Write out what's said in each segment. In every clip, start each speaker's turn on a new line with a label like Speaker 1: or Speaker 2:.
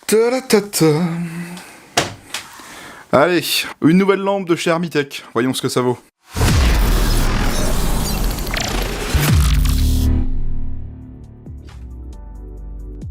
Speaker 1: Ta-da-ta-ta. Allez, une nouvelle lampe de chez Armitech. Voyons ce que ça vaut.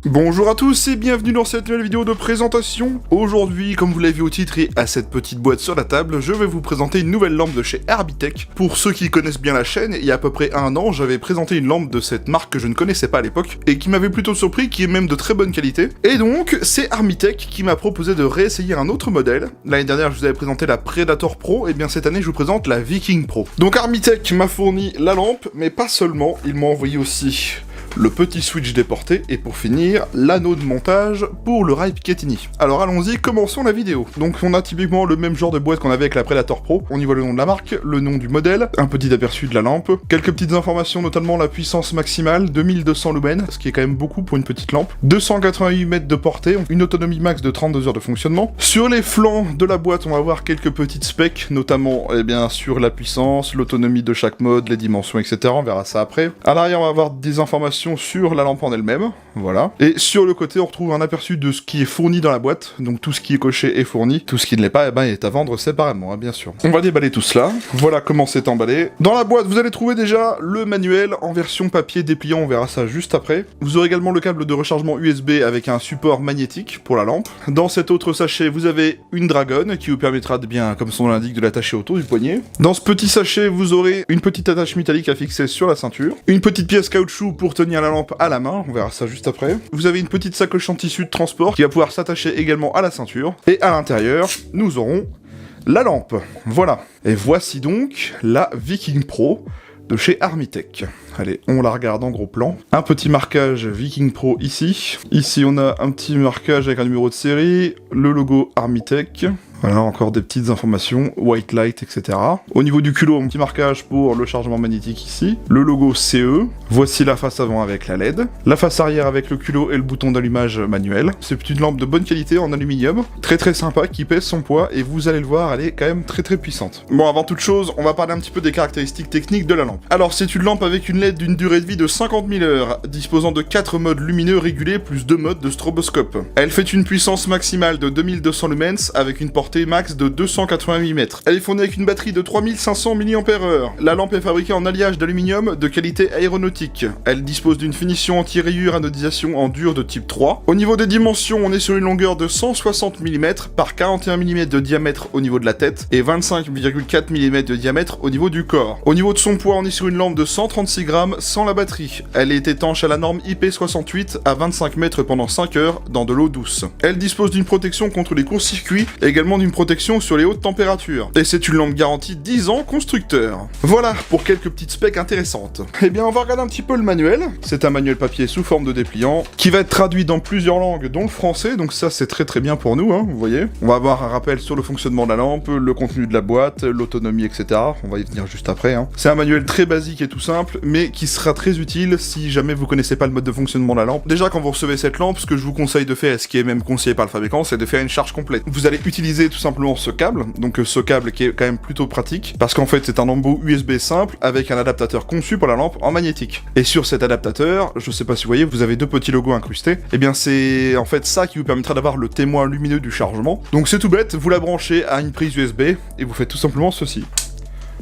Speaker 1: Bonjour à tous et bienvenue dans cette nouvelle vidéo de présentation. Aujourd'hui, comme vous l'avez vu au titre et à cette petite boîte sur la table, je vais vous présenter une nouvelle lampe de chez Armitech. Pour ceux qui connaissent bien la chaîne, il y a à peu près un an, j'avais présenté une lampe de cette marque que je ne connaissais pas à l'époque et qui m'avait plutôt surpris, qui est même de très bonne qualité. Et donc, c'est Armitech qui m'a proposé de réessayer un autre modèle. L'année dernière, je vous avais présenté la Predator Pro, et bien cette année, je vous présente la Viking Pro. Donc Armitech m'a fourni la lampe, mais pas seulement, il m'a envoyé aussi le petit switch déporté, et pour finir, l'anneau de montage pour le rail Picatinny. Alors allons-y, commençons la vidéo. Donc on a typiquement le même genre de boîte qu'on avait avec la Predator Pro, on y voit le nom de la marque, le nom du modèle, un petit aperçu de la lampe, quelques petites informations, notamment la puissance maximale, 2200 lumens, ce qui est quand même beaucoup pour une petite lampe, 288 mètres de portée, une autonomie max de 32 heures de fonctionnement. Sur les flancs de la boîte, on va avoir quelques petites specs, notamment, sur la puissance, l'autonomie de chaque mode, les dimensions, etc. On verra ça après. À l'arrière, on va avoir des informations sur la lampe en elle-même, voilà. Et sur le côté, on retrouve un aperçu de ce qui est fourni dans la boîte, donc tout ce qui est coché est fourni, tout ce qui ne l'est pas, est à vendre séparément, bien sûr. On va déballer tout cela, voilà comment c'est emballé. Dans la boîte, vous allez trouver déjà le manuel en version papier dépliant, on verra ça juste après. Vous aurez également le câble de rechargement USB avec un support magnétique pour la lampe. Dans cet autre sachet, vous avez une dragonne qui vous permettra de bien, comme son nom l'indique, de l'attacher autour du poignet. Dans ce petit sachet, vous aurez une petite attache métallique à fixer sur la ceinture, une petite pièce caoutchouc pour tenir la lampe à la main, on verra ça juste après. Vous avez une petite sacoche en tissu de transport qui va pouvoir s'attacher également à la ceinture. Et à l'intérieur, nous aurons la lampe. Voilà. Et voici donc la Viking Pro de chez Armitech. Allez, on la regarde en gros plan. Un petit marquage Viking Pro ici. Ici, on a un petit marquage avec un numéro de série, le logo Armitech. Voilà, encore des petites informations, white light, etc. Au niveau du culot, un petit marquage pour le chargement magnétique ici. Le logo CE. Voici la face avant avec la LED. La face arrière avec le culot et le bouton d'allumage manuel. C'est une lampe de bonne qualité en aluminium. Très très sympa, qui pèse son poids, et vous allez le voir, elle est quand même très très puissante. Bon, avant toute chose, on va parler un petit peu des caractéristiques techniques de la lampe. Alors, c'est une lampe avec une LED d'une durée de vie de 50 000 heures, disposant de 4 modes lumineux régulés plus 2 modes de stroboscope. Elle fait une puissance maximale de 2200 lumens avec une portée max de 288 mètres. Elle est fournie avec une batterie de 3500 mAh. La lampe est fabriquée en alliage d'aluminium de qualité aéronautique. Elle dispose d'une finition anti-rayures anodisation en dur de type 3. Au niveau des dimensions, on est sur une longueur de 160 mm par 41 mm de diamètre au niveau de la tête et 25,4 mm de diamètre au niveau du corps. Au niveau de son poids, on est sur une lampe de 136 grammes sans la batterie. Elle est étanche à la norme IP68 à 25 mètres pendant 5 heures dans de l'eau douce. Elle dispose d'une protection contre les courts-circuits et également d'une protection sur les hautes températures. Et c'est une lampe garantie 10 ans constructeur. Voilà pour quelques petites specs intéressantes. Eh bien, on va regarder un petit peu le manuel. C'est un manuel papier sous forme de dépliant qui va être traduit dans plusieurs langues, dont le français, donc ça c'est très très bien pour nous, vous voyez. On va avoir un rappel sur le fonctionnement de la lampe, le contenu de la boîte, l'autonomie, etc. On va y venir juste après. C'est un manuel très basique et tout simple, mais qui sera très utile si jamais vous connaissez pas le mode de fonctionnement de la lampe. Déjà, quand vous recevez cette lampe, ce que je vous conseille de faire, et ce qui est même conseillé par le fabricant, c'est de faire une charge complète. Vous allez utiliser tout simplement ce câble, donc ce câble qui est quand même plutôt pratique, parce qu'en fait c'est un embout USB simple avec un adaptateur conçu pour la lampe en magnétique. Et sur cet adaptateur, je sais pas si vous voyez, vous avez deux petits logos incrustés, et bien c'est en fait ça qui vous permettra d'avoir le témoin lumineux du chargement. Donc c'est tout bête, vous la branchez à une prise USB, et vous faites tout simplement ceci.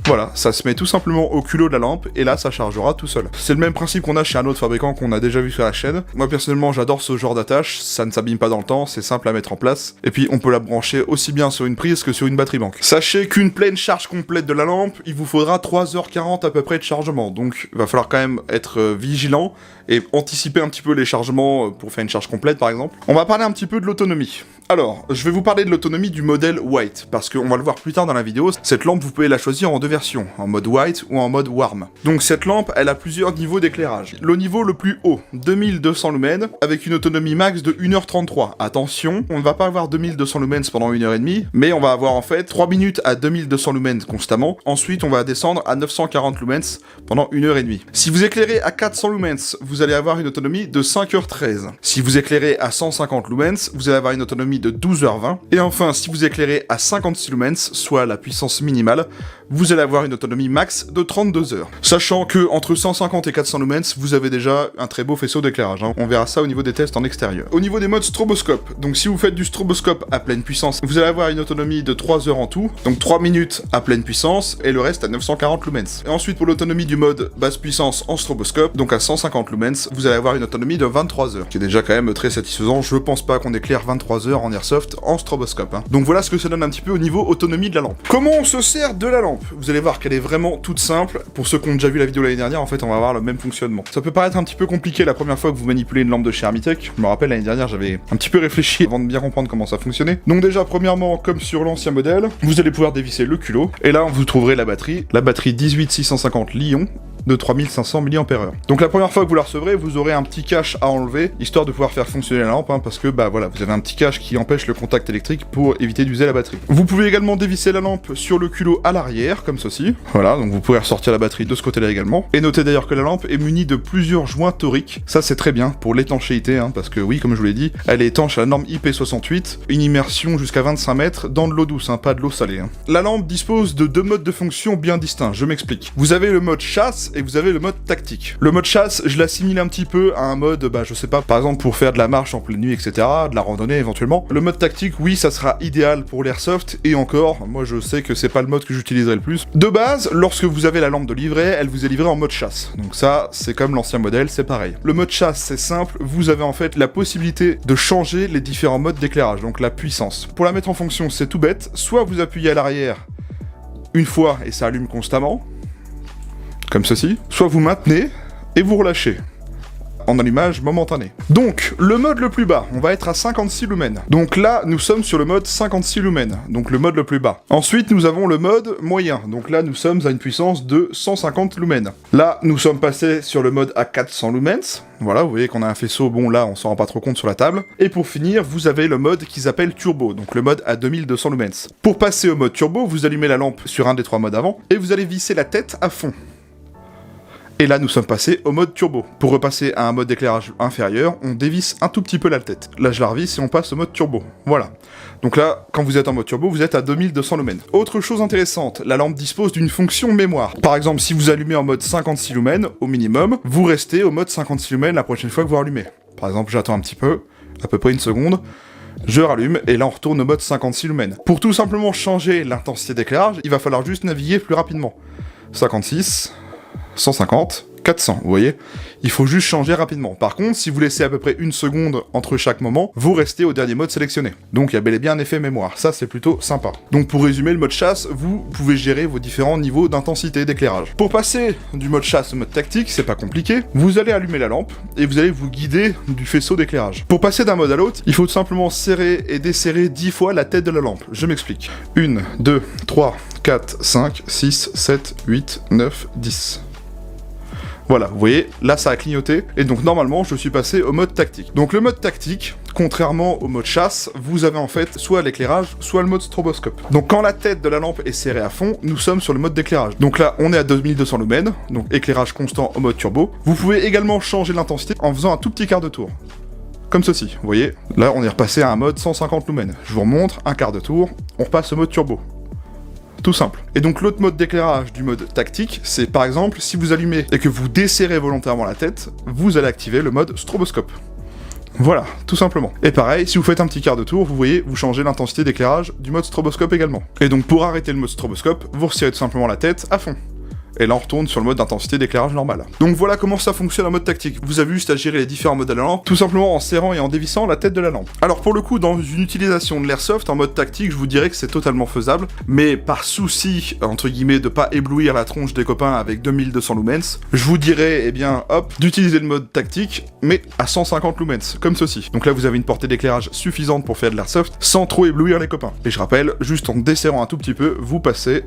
Speaker 1: Voilà, ça se met tout simplement au culot de la lampe, et là ça chargera tout seul. C'est le même principe qu'on a chez un autre fabricant qu'on a déjà vu sur la chaîne. Moi personnellement j'adore ce genre d'attache, ça ne s'abîme pas dans le temps, c'est simple à mettre en place, et puis on peut la brancher aussi bien sur une prise que sur une batterie banque. Sachez qu'une pleine charge complète de la lampe, il vous faudra 3h40 à peu près de chargement, donc il va falloir quand même être vigilant, et anticiper un petit peu les chargements pour faire une charge complète par exemple. On va parler un petit peu de l'autonomie. Alors, je vais vous parler de l'autonomie du modèle White, parce qu'on va le voir plus tard dans la vidéo, cette lampe vous pouvez la choisir en deux versions, en mode White ou en mode Warm. Donc cette lampe, elle a plusieurs niveaux d'éclairage. Le niveau le plus haut, 2200 lumens, avec une autonomie max de 1h33. Attention, on ne va pas avoir 2200 lumens pendant 1h30, mais on va avoir en fait 3 minutes à 2200 lumens constamment, ensuite on va descendre à 940 lumens pendant 1h30. Si vous éclairez à 400 lumens, vous allez avoir une autonomie de 5h13. Si vous éclairez à 150 lumens, vous allez avoir une autonomie de 12h20. Et enfin, si vous éclairez à 56 lumens, soit la puissance minimale, vous allez allez avoir une autonomie max de 32 heures. Sachant que entre 150 et 400 lumens, vous avez déjà un très beau faisceau d'éclairage, hein. On verra ça au niveau des tests en extérieur. Au niveau des modes stroboscope, donc si vous faites du stroboscope à pleine puissance, vous allez avoir une autonomie de 3 heures en tout, donc 3 minutes à pleine puissance, et le reste à 940 lumens. Et ensuite pour l'autonomie du mode basse puissance en stroboscope, donc à 150 lumens, vous allez avoir une autonomie de 23 heures, qui est déjà quand même très satisfaisant. Je pense pas qu'on éclaire 23 heures en airsoft en stroboscope, hein. Donc voilà ce que ça donne un petit peu au niveau autonomie de la lampe. Comment on se sert de la lampe? Vous allez voir qu'elle est vraiment toute simple. Pour ceux qui ont déjà vu la vidéo l'année dernière, en fait on va avoir le même fonctionnement. Ça peut paraître un petit peu compliqué la première fois que vous manipulez une lampe de chez Hermitech. Je me rappelle l'année dernière j'avais un petit peu réfléchi avant de bien comprendre comment ça fonctionnait. Donc déjà premièrement, comme sur l'ancien modèle, vous allez pouvoir dévisser le culot, et là vous trouverez la batterie 18650 Li-ion de 3500 mAh. Donc la première fois que vous la recevrez, vous aurez un petit cache à enlever, histoire de pouvoir faire fonctionner la lampe, hein, parce que bah voilà, vous avez un petit cache qui empêche le contact électrique pour éviter d'user la batterie. Vous pouvez également dévisser la lampe sur le culot à l'arrière, comme ceci. Voilà, donc vous pouvez ressortir la batterie de ce côté-là également. Et notez d'ailleurs que la lampe est munie de plusieurs joints toriques. Ça c'est très bien pour l'étanchéité, hein, parce que oui, comme je vous l'ai dit, elle est étanche à la norme IP68, une immersion jusqu'à 25 mètres dans de l'eau douce, hein, pas de l'eau salée, hein. La lampe dispose de deux modes de fonction bien distincts, je m'explique. Vous avez le mode chasse et vous avez le mode tactique. Le mode chasse, je l'assimile un petit peu à un mode, bah je sais pas, par exemple pour faire de la marche en pleine nuit, etc., de la randonnée éventuellement. Le mode tactique, oui, ça sera idéal pour l'airsoft, et encore, moi je sais que c'est pas le mode que j'utiliserai le plus. De base, lorsque vous avez la lampe de livret, elle vous est livrée en mode chasse. Donc ça, c'est comme l'ancien modèle, c'est pareil. Le mode chasse, c'est simple, vous avez en fait la possibilité de changer les différents modes d'éclairage, donc la puissance. Pour la mettre en fonction, c'est tout bête, soit vous appuyez à l'arrière une fois et ça allume constamment, comme ceci, soit vous maintenez et vous relâchez en allumage momentané. Donc, le mode le plus bas, on va être à 56 lumens. Donc là, nous sommes sur le mode 56 lumens, donc le mode le plus bas. Ensuite, nous avons le mode moyen, donc là, nous sommes à une puissance de 150 lumens. Là, nous sommes passés sur le mode à 400 lumens. Voilà, vous voyez qu'on a un faisceau, bon là, on s'en rend pas trop compte sur la table. Et pour finir, vous avez le mode qu'ils appellent turbo, donc le mode à 2200 lumens. Pour passer au mode turbo, vous allumez la lampe sur un des trois modes avant, et vous allez visser la tête à fond. Et là, nous sommes passés au mode turbo. Pour repasser à un mode d'éclairage inférieur, on dévisse un tout petit peu la tête. Là, je la revisse et on passe au mode turbo. Voilà. Donc là, quand vous êtes en mode turbo, vous êtes à 2200 lumens. Autre chose intéressante, la lampe dispose d'une fonction mémoire. Par exemple, si vous allumez en mode 56 lumens, au minimum, vous restez au mode 56 lumens la prochaine fois que vous rallumez. Par exemple, j'attends un petit peu, à peu près une seconde. Je rallume, et là on retourne au mode 56 lumens. Pour tout simplement changer l'intensité d'éclairage, il va falloir juste naviguer plus rapidement. 56... 150, 400, vous voyez? Il faut juste changer rapidement. Par contre, si vous laissez à peu près une seconde entre chaque moment, vous restez au dernier mode sélectionné. Donc il y a bel et bien un effet mémoire, ça c'est plutôt sympa. Donc pour résumer le mode chasse, vous pouvez gérer vos différents niveaux d'intensité d'éclairage. Pour passer du mode chasse au mode tactique, c'est pas compliqué, vous allez allumer la lampe, et vous allez vous guider du faisceau d'éclairage. Pour passer d'un mode à l'autre, il faut tout simplement serrer et desserrer 10 fois la tête de la lampe. Je m'explique. 1, 2, 3, 4, 5, 6, 7, 8, 9, 10. Voilà, vous voyez, là ça a clignoté, et donc normalement je suis passé au mode tactique. Donc le mode tactique, contrairement au mode chasse, vous avez en fait soit l'éclairage, soit le mode stroboscope. Donc quand la tête de la lampe est serrée à fond, nous sommes sur le mode d'éclairage. Donc là, on est à 2200 lumens, donc éclairage constant au mode turbo. Vous pouvez également changer l'intensité en faisant un tout petit quart de tour. Comme ceci, vous voyez, là on est repassé à un mode 150 lumens. Je vous remontre, un quart de tour, on repasse au mode turbo. Tout simple. Et donc l'autre mode d'éclairage du mode tactique, c'est par exemple, si vous allumez et que vous desserrez volontairement la tête, vous allez activer le mode stroboscope. Voilà, tout simplement. Et pareil, si vous faites un petit quart de tour, vous voyez, vous changez l'intensité d'éclairage du mode stroboscope également. Et donc pour arrêter le mode stroboscope, vous resserrez tout simplement la tête à fond. Et là on retourne sur le mode d'intensité d'éclairage normal. Donc voilà comment ça fonctionne en mode tactique. Vous avez juste à gérer les différents modes de la lampe, tout simplement en serrant et en dévissant la tête de la lampe. Alors pour le coup, dans une utilisation de l'airsoft en mode tactique, je vous dirais que c'est totalement faisable, mais par souci, entre guillemets, de pas éblouir la tronche des copains avec 2200 lumens, je vous dirais, eh bien, hop, d'utiliser le mode tactique, mais à 150 lumens, comme ceci. Donc là vous avez une portée d'éclairage suffisante pour faire de l'airsoft, sans trop éblouir les copains. Et je rappelle, juste en desserrant un tout petit peu, vous passez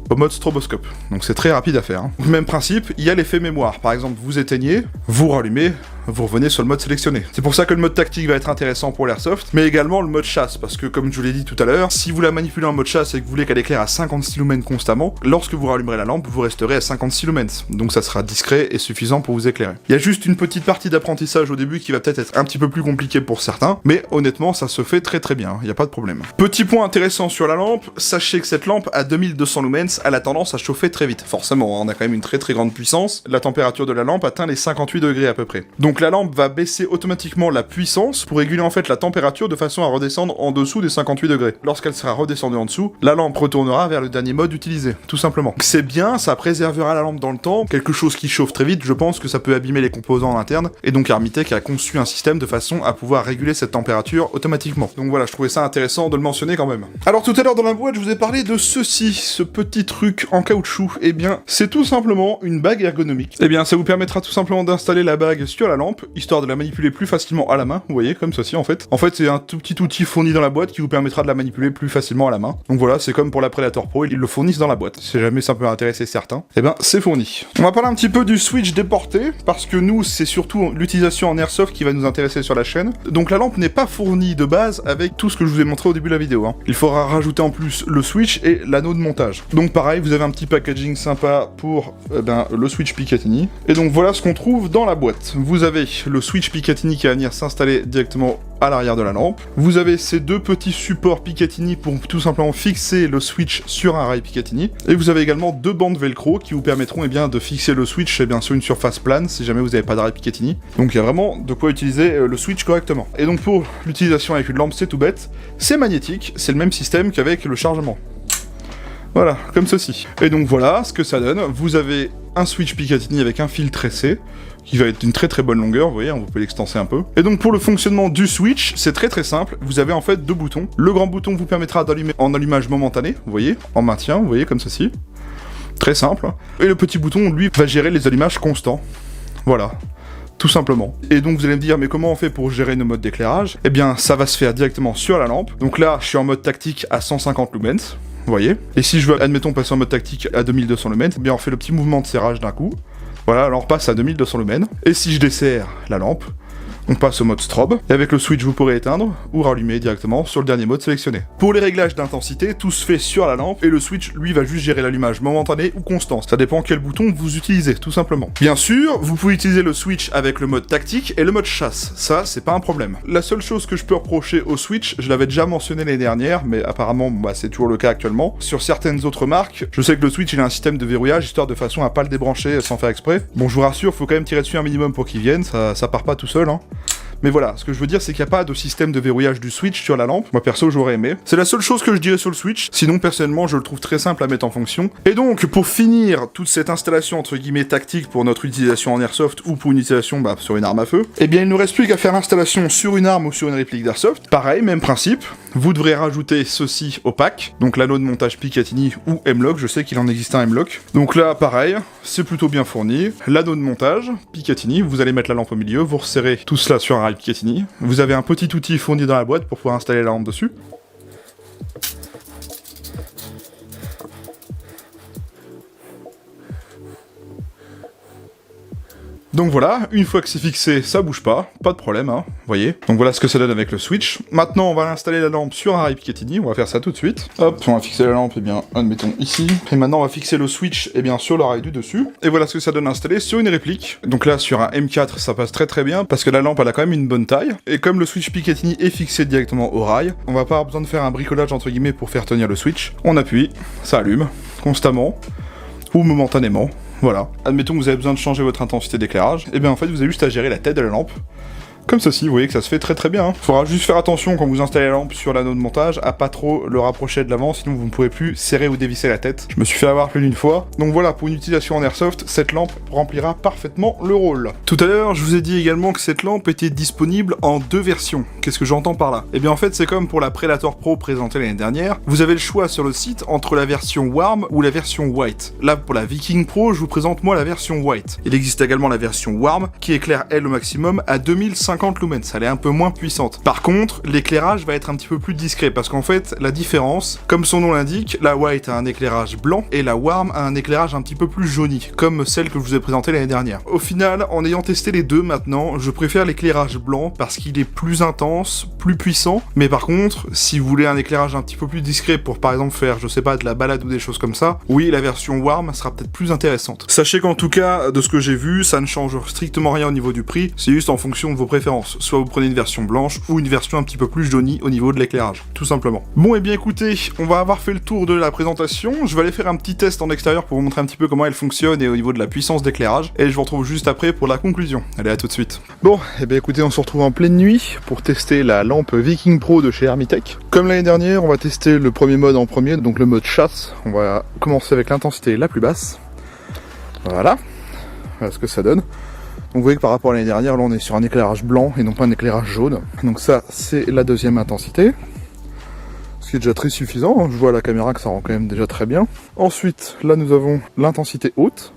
Speaker 1: au mode stroboscope. Donc c'est très rapide à faire. Hein. Même principe, il y a l'effet mémoire. Par exemple, vous éteignez, vous rallumez, vous revenez sur le mode sélectionné. C'est pour ça que le mode tactique va être intéressant pour l'airsoft, mais également le mode chasse, parce que comme je vous l'ai dit tout à l'heure, si vous la manipulez en mode chasse et que vous voulez qu'elle éclaire à 56 lumens constamment, lorsque vous rallumerez la lampe, vous resterez à 56 lumens. Donc ça sera discret et suffisant pour vous éclairer. Il y a juste une petite partie d'apprentissage au début qui va peut-être être un petit peu plus compliquée pour certains, mais honnêtement, ça se fait très très bien, il n'y a pas de problème. Petit point intéressant sur la lampe, sachez que cette lampe à 2200 lumens, pièce, elle a tendance à chauffer très vite. Forcément, on a quand même une très grande puissance. La température de la lampe atteint les 58 degrés à peu près. Donc la lampe va baisser automatiquement la puissance pour réguler en fait la température de façon à redescendre en dessous des 58 degrés. Lorsqu'elle sera redescendue en dessous, la lampe retournera vers le dernier mode utilisé, tout simplement. C'est bien, ça préservera la lampe dans le temps. Quelque chose qui chauffe très vite, je pense que ça peut abîmer les composants en interne. Et donc Armitech a conçu un système de façon à pouvoir réguler cette température automatiquement. Donc voilà, je trouvais ça intéressant de le mentionner quand même. Alors tout à l'heure dans la boîte, je vous ai parlé de ceci, ce petit truc en caoutchouc. Eh bien, c'est tout simplement une bague ergonomique. Eh bien, ça vous permettra tout simplement d'installer la bague sur la lampe, histoire de la manipuler plus facilement à la main, vous voyez, comme ceci en fait. En fait, c'est un tout petit outil fourni dans la boîte qui vous permettra de la manipuler plus facilement à la main. Donc voilà, c'est comme pour la Predator Pro, ils le fournissent dans la boîte. Si jamais ça peut intéresser certains, eh ben, c'est fourni. On va parler un petit peu du switch déporté, parce que nous, c'est surtout l'utilisation en airsoft qui va nous intéresser sur la chaîne. Donc la lampe n'est pas fournie de base avec tout ce que je vous ai montré au début de la vidéo. Il faudra rajouter en plus le switch et l'anneau de montage. Donc pareil, vous avez un petit packaging sympa pour le switch Picatinny. Et donc voilà ce qu'on trouve dans la boîte. Vous avez le switch Picatinny qui va venir s'installer directement à l'arrière de la lampe. Vous avez ces deux petits supports Picatinny pour tout simplement fixer le switch sur un rail Picatinny. Et vous avez également deux bandes velcro qui vous permettront de fixer le switch sur une surface plane si jamais vous n'avez pas de rail Picatinny. Donc il y a vraiment de quoi utiliser le switch correctement. Et donc pour l'utilisation avec une lampe, c'est tout bête. C'est magnétique, c'est le même système qu'avec le chargement. Voilà, comme ceci. Et donc voilà ce que ça donne. Vous avez un switch Picatinny avec un fil tressé, qui va être d'une très bonne longueur, vous voyez, on peut l'extenser un peu. Et donc pour le fonctionnement du switch, c'est très simple, vous avez en fait deux boutons. Le grand bouton vous permettra d'allumer en allumage momentané, vous voyez, en maintien, vous voyez, comme ceci. Très simple. Et le petit bouton, lui, va gérer les allumages constants. Voilà. Tout simplement. Et donc vous allez me dire, mais comment on fait pour gérer nos modes d'éclairage? Eh bien, ça va se faire directement sur la lampe. Donc là, je suis en mode tactique à 150 lumens. Vous voyez. Et si je veux, admettons, passer en mode tactique à 2200 lumens, eh bien on fait le petit mouvement de serrage d'un coup. Voilà, alors on passe à 2200 lumens. Et si je desserre la lampe, on passe au mode strobe, et avec le switch vous pourrez éteindre ou rallumer directement sur le dernier mode sélectionné. Pour les réglages d'intensité, tout se fait sur la lampe, et le switch lui va juste gérer l'allumage momentané ou constant. Ça dépend quel bouton vous utilisez, tout simplement. Bien sûr, vous pouvez utiliser le switch avec le mode tactique et le mode chasse, ça c'est pas un problème. La seule chose que je peux reprocher au switch, je l'avais déjà mentionné l'année dernière, mais apparemment c'est toujours le cas actuellement, sur certaines autres marques, je sais que le switch il a un système de verrouillage, histoire de façon à pas le débrancher sans faire exprès. Bon, je vous rassure, faut quand même tirer dessus un minimum pour qu'il vienne, ça part pas tout seul, hein. Mais voilà, ce que je veux dire, c'est qu'il n'y a pas de système de verrouillage du switch sur la lampe. Moi, perso, j'aurais aimé. C'est la seule chose que je dirais sur le switch. Sinon, personnellement, je le trouve très simple à mettre en fonction. Et donc, pour finir toute cette installation, entre guillemets, tactique pour notre utilisation en airsoft ou pour une utilisation sur une arme à feu, eh bien, il ne nous reste plus qu'à faire l'installation sur une arme ou sur une réplique d'airsoft. Pareil, même principe. Vous devrez rajouter ceci au pack. Donc, l'anneau de montage Picatinny ou M-Lock. Je sais qu'il en existe un M-Lock. Donc là, pareil, c'est plutôt bien fourni. L'anneau de montage Picatinny. Vous allez mettre la lampe au milieu. Vous resserrez tout cela sur un rail Picatinny. Vous avez un petit outil fourni dans la boîte pour pouvoir installer la lampe dessus. Donc voilà, une fois que c'est fixé, ça bouge pas de problème, hein, vous voyez. Donc voilà ce que ça donne avec le switch. Maintenant, on va installer la lampe sur un rail Picatinny, on va faire ça tout de suite. Hop, on va fixer la lampe, admettons ici. Et maintenant, on va fixer le switch, sur le rail du dessus. Et voilà ce que ça donne installé sur une réplique. Donc là, sur un M4, ça passe très bien, parce que la lampe, elle a quand même une bonne taille. Et comme le switch Picatinny est fixé directement au rail, on va pas avoir besoin de faire un bricolage, entre guillemets, pour faire tenir le switch. On appuie, ça allume, constamment, ou momentanément. Voilà. Admettons que vous avez besoin de changer votre intensité d'éclairage, et en fait vous avez juste à gérer la tête de la lampe. Comme ceci, vous voyez que ça se fait très bien. Faudra juste faire attention quand vous installez la lampe sur l'anneau de montage à pas trop le rapprocher de l'avant, sinon vous ne pourrez plus serrer ou dévisser la tête. Je me suis fait avoir plus d'une fois. Donc voilà, pour une utilisation en airsoft, cette lampe remplira parfaitement le rôle. Tout à l'heure, je vous ai dit également que cette lampe était disponible en deux versions. Qu'est-ce que j'entends par là? Eh bien en fait, c'est comme pour la Predator Pro présentée l'année dernière. Vous avez le choix sur le site entre la version Warm ou la version White. Là, pour la Viking Pro, je vous présente moi la version White. Il existe également la version Warm qui éclaire elle au maximum à 2050 lumens, elle est un peu moins puissante. Par contre, l'éclairage va être un petit peu plus discret parce qu'en fait, la différence, comme son nom l'indique, la White a un éclairage blanc et la Warm a un éclairage un petit peu plus jauni, comme celle que je vous ai présentée l'année dernière. Au final, en ayant testé les deux maintenant, je préfère l'éclairage blanc parce qu'il est plus intense, plus puissant, mais par contre, si vous voulez un éclairage un petit peu plus discret pour par exemple faire, je sais pas, de la balade ou des choses comme ça, oui, la version Warm sera peut-être plus intéressante. Sachez qu'en tout cas, de ce que j'ai vu, ça ne change strictement rien au niveau du prix, c'est juste en fonction de vos préférences. préférence. Soit vous prenez une version blanche ou une version un petit peu plus jaunie au niveau de l'éclairage, tout simplement. Bon et bien écoutez, on va avoir fait le tour de la présentation, je vais aller faire un petit test en extérieur pour vous montrer un petit peu comment elle fonctionne et au niveau de la puissance d'éclairage, et je vous retrouve juste après pour la conclusion. Allez, à tout de suite. Bon, et bien écoutez, on se retrouve en pleine nuit pour tester la lampe Viking Pro de chez Hermitech. Comme l'année dernière, on va tester le premier mode en premier, donc le mode chasse. On va commencer avec l'intensité la plus basse. Voilà ce que ça donne. Donc vous voyez que par rapport à l'année dernière, là on est sur un éclairage blanc et non pas un éclairage jaune. Donc ça, c'est la deuxième intensité. Ce qui est déjà très suffisant, je vois à la caméra que ça rend quand même déjà très bien. Ensuite, là nous avons l'intensité haute.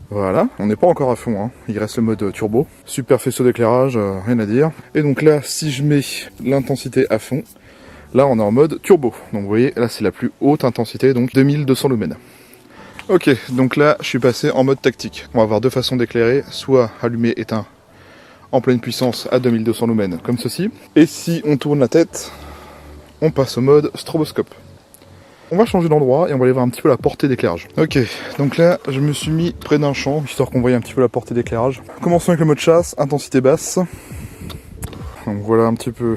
Speaker 1: Voilà, on n'est pas encore à fond, hein. Il reste le mode turbo. Super faisceau d'éclairage, rien à dire. Et donc là, si je mets l'intensité à fond, là on est en mode turbo. Donc vous voyez, là c'est la plus haute intensité, donc 2200 lumens. Ok, donc là je suis passé en mode tactique. On va avoir deux façons d'éclairer, soit allumé éteint en pleine puissance à 2200 lumens, comme ceci. Et si on tourne la tête, on passe au mode stroboscope. On va changer d'endroit et on va aller voir un petit peu la portée d'éclairage. Ok, donc là je me suis mis près d'un champ, histoire qu'on voie un petit peu la portée d'éclairage. Commençons avec le mode chasse, intensité basse. Donc voilà un petit peu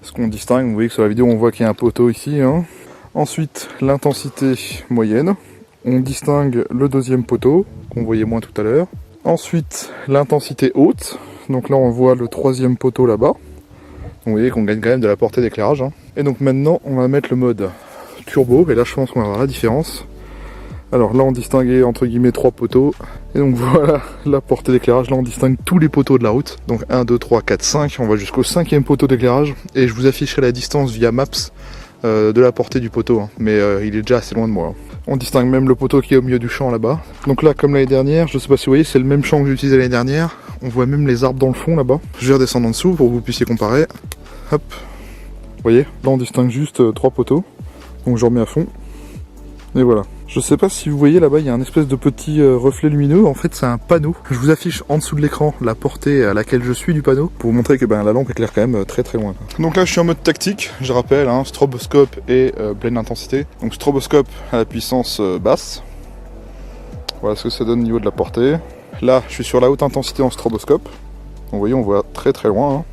Speaker 1: ce qu'on distingue. Vous voyez que sur la vidéo on voit qu'il y a un poteau ici, hein. Ensuite l'intensité moyenne. On distingue le deuxième poteau, qu'on voyait moins tout à l'heure. Ensuite l'intensité haute. Donc là on voit le troisième poteau là-bas. Vous voyez qu'on gagne quand même de la portée d'éclairage, hein. Et donc maintenant on va mettre le mode turbo, et là je pense qu'on va voir la différence. Alors là on distinguait entre guillemets 3 poteaux, et donc voilà la portée d'éclairage. Là on distingue tous les poteaux de la route, donc 1, 2, 3, 4, 5, on va jusqu'au 5e poteau d'éclairage, et je vous afficherai la distance via Maps de la portée du poteau, hein. Mais il est déjà assez loin de moi, hein. On distingue même le poteau qui est au milieu du champ là-bas. Donc là comme l'année dernière, je sais pas si vous voyez, c'est le même champ que j'ai utilisé l'année dernière, on voit même les arbres dans le fond là-bas. Je vais redescendre en dessous pour que vous puissiez comparer. Hop, vous voyez, là on distingue juste 3 poteaux, donc je remets à fond, et voilà. Je sais pas si vous voyez là-bas, il y a un espèce de petit reflet lumineux, en fait c'est un panneau. Je vous affiche en dessous de l'écran la portée à laquelle je suis du panneau, pour vous montrer que la lampe éclaire quand même très très loin. Donc là je suis en mode tactique, je rappelle, hein, stroboscope et pleine intensité. Donc stroboscope à la puissance basse, voilà ce que ça donne au niveau de la portée. Là je suis sur la haute intensité en stroboscope, donc vous voyez on voit très très loin, hein.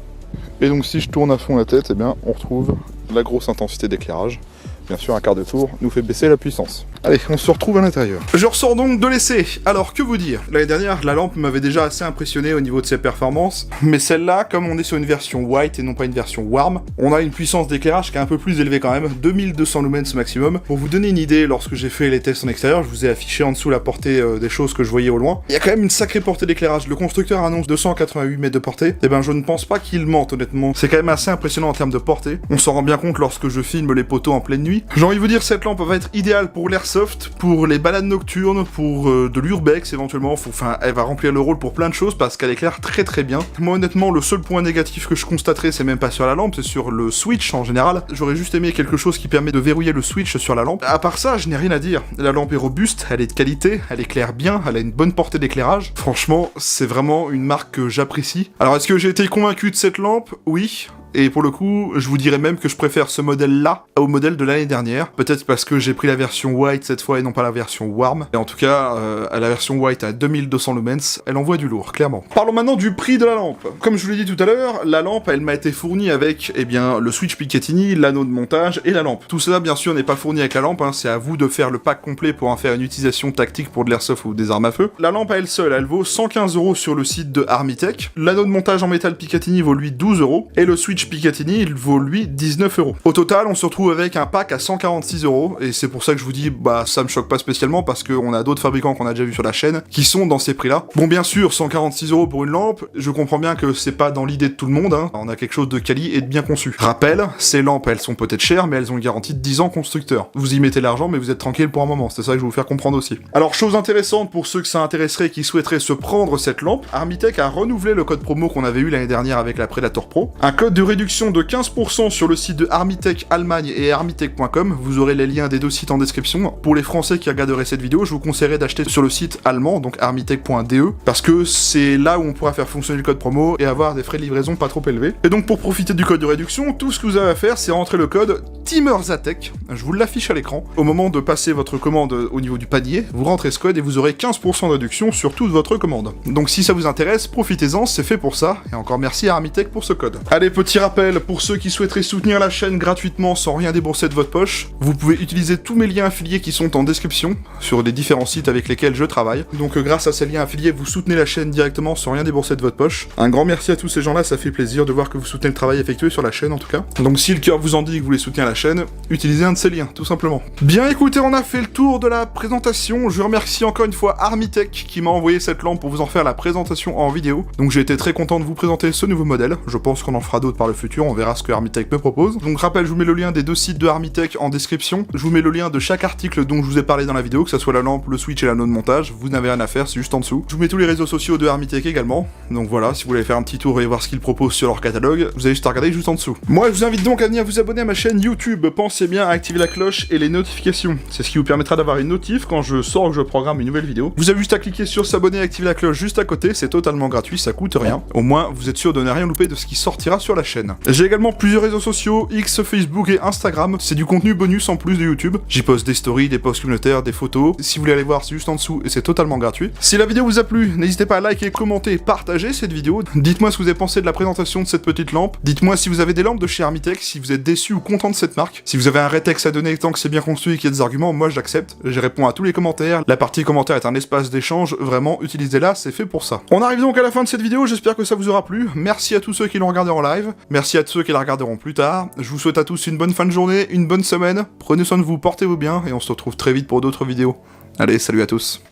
Speaker 1: Et donc si je tourne à fond la tête, eh bien on retrouve la grosse intensité d'éclairage. Bien sûr, un quart de tour nous fait baisser la puissance. Allez, on se retrouve à l'intérieur. Je ressors donc de l'essai. Alors, que vous dire? L'année dernière, la lampe m'avait déjà assez impressionné au niveau de ses performances. Mais celle-là, comme on est sur une version white et non pas une version warm, on a une puissance d'éclairage qui est un peu plus élevée quand même. 2200 lumens maximum. Pour vous donner une idée, lorsque j'ai fait les tests en extérieur, je vous ai affiché en dessous la portée des choses que je voyais au loin. Il y a quand même une sacrée portée d'éclairage. Le constructeur annonce 288 mètres de portée. Et ben, je ne pense pas qu'il mente, honnêtement. C'est quand même assez impressionnant en termes de portée. On s'en rend bien compte lorsque je filme les poteaux en pleine nuit. J'ai envie de vous dire, cette lampe va être idéale pour l'airsoft, pour les balades nocturnes, pour de l'urbex éventuellement. Enfin, elle va remplir le rôle pour plein de choses parce qu'elle éclaire très très bien. Moi honnêtement, le seul point négatif que je constaterais, c'est même pas sur la lampe, c'est sur le switch en général. J'aurais juste aimé quelque chose qui permet de verrouiller le switch sur la lampe. À part ça, je n'ai rien à dire. La lampe est robuste, elle est de qualité, elle éclaire bien, elle a une bonne portée d'éclairage. Franchement, c'est vraiment une marque que j'apprécie. Alors, est-ce que j'ai été convaincu de cette lampe? Oui. Et pour le coup, je vous dirais même que je préfère ce modèle-là au modèle de l'année dernière. Peut-être parce que j'ai pris la version white cette fois et non pas la version warm. Et en tout cas, la version white à 2200 lumens, elle envoie du lourd, clairement. Parlons maintenant du prix de la lampe. Comme je vous l'ai dit tout à l'heure, la lampe, elle m'a été fournie avec, eh bien, le switch Picatinny, l'anneau de montage et la lampe. Tout cela, bien sûr, n'est pas fourni avec la lampe, hein. C'est à vous de faire le pack complet pour en faire une utilisation tactique pour de l'airsoft ou des armes à feu. La lampe à elle seule, elle vaut 115 € sur le site de Hermitech. L'anneau de montage en métal Picatinny vaut lui 12 €. Et le switch Picatinny, il vaut lui 19 €. Au total, on se retrouve avec un pack à 146 €, et c'est pour ça que je vous dis, bah ça me choque pas spécialement, parce qu'on a d'autres fabricants qu'on a déjà vu sur la chaîne, qui sont dans ces prix-là. Bon, bien sûr, 146 € pour une lampe, je comprends bien que c'est pas dans l'idée de tout le monde, hein. On a quelque chose de quali et de bien conçu. Rappel, ces lampes, elles sont peut-être chères, mais elles ont une garantie de 10 ans constructeur. Vous y mettez l'argent, mais vous êtes tranquille pour un moment, c'est ça que je vais vous faire comprendre aussi. Alors, chose intéressante pour ceux que ça intéresserait et qui souhaiteraient se prendre cette lampe, Hermitech a renouvelé le code promo qu'on avait eu l'année dernière avec la Predator Pro. Un code de réduction de 15% sur le site de Hermitech Allemagne et hermitech.com. Vous aurez les liens des deux sites en description. Pour les Français qui regarderaient cette vidéo, je vous conseillerais d'acheter sur le site allemand, donc hermitech.de, parce que c'est là où on pourra faire fonctionner le code promo et avoir des frais de livraison pas trop élevés. Et donc pour profiter du code de réduction, tout ce que vous avez à faire, c'est rentrer le code TimerZaTech, je vous l'affiche à l'écran. Au moment de passer votre commande au niveau du panier, vous rentrez ce code et vous aurez 15% de réduction sur toute votre commande. Donc si ça vous intéresse, profitez-en, c'est fait pour ça, et encore merci à Armitech pour ce code. Allez, petit rappel, pour ceux qui souhaiteraient soutenir la chaîne gratuitement sans rien débourser de votre poche, vous pouvez utiliser tous mes liens affiliés qui sont en description, sur les différents sites avec lesquels je travaille. Donc grâce à ces liens affiliés, vous soutenez la chaîne directement sans rien débourser de votre poche. Un grand merci à tous ces gens-là, ça fait plaisir de voir que vous soutenez le travail effectué sur la chaîne en tout cas. Donc si le cœur vous en dit que vous voulez soutenir la chaîne, utilisez un de ces liens, tout simplement. Bien écoutez, on a fait le tour de la présentation. Je remercie encore une fois Armitech qui m'a envoyé cette lampe pour vous en faire la présentation en vidéo. Donc j'ai été très content de vous présenter ce nouveau modèle. Je pense qu'on en fera d'autres par le futur, on verra ce que Armitech me propose. Donc rappel, je vous mets le lien des 2 sites de Armitech en description. Je vous mets le lien de chaque article dont je vous ai parlé dans la vidéo, que ce soit la lampe, le switch et l'anneau de montage. Vous n'avez rien à faire, c'est juste en dessous. Je vous mets tous les réseaux sociaux de Armitech également. Donc voilà, si vous voulez faire un petit tour et voir ce qu'ils proposent sur leur catalogue, vous avez juste à regarder juste en dessous. Moi, je vous invite donc à venir vous abonner à ma chaîne YouTube. Pensez bien à activer la cloche et les notifications. C'est ce qui vous permettra d'avoir une notif quand je sors ou que je programme une nouvelle vidéo. Vous avez juste à cliquer sur s'abonner et activer la cloche juste à côté, c'est totalement gratuit, ça coûte rien. Au moins, vous êtes sûr de ne rien louper de ce qui sortira sur la chaîne. J'ai également plusieurs réseaux sociaux, X, Facebook et Instagram. C'est du contenu bonus en plus de YouTube. J'y poste des stories, des posts communautaires, des photos. Si vous voulez aller voir, c'est juste en dessous et c'est totalement gratuit. Si la vidéo vous a plu, n'hésitez pas à liker, commenter, partager cette vidéo. Dites-moi ce que vous avez pensé de la présentation de cette petite lampe. Dites-moi si vous avez des lampes de chez Armitech, si vous êtes déçu ou content de cette marque. Si vous avez un rétex à donner tant que c'est bien construit et qu'il y a des arguments, moi j'accepte. Je réponds à tous les commentaires. La partie commentaires est un espace d'échange. Vraiment, utilisez-la, c'est fait pour ça. On arrive donc à la fin de cette vidéo, j'espère que ça vous aura plu. Merci à tous ceux qui l'ont regardé en live. Merci à tous ceux qui la regarderont plus tard. Je vous souhaite à tous une bonne fin de journée, une bonne semaine. Prenez soin de vous, portez-vous bien et on se retrouve très vite pour d'autres vidéos. Allez, salut à tous.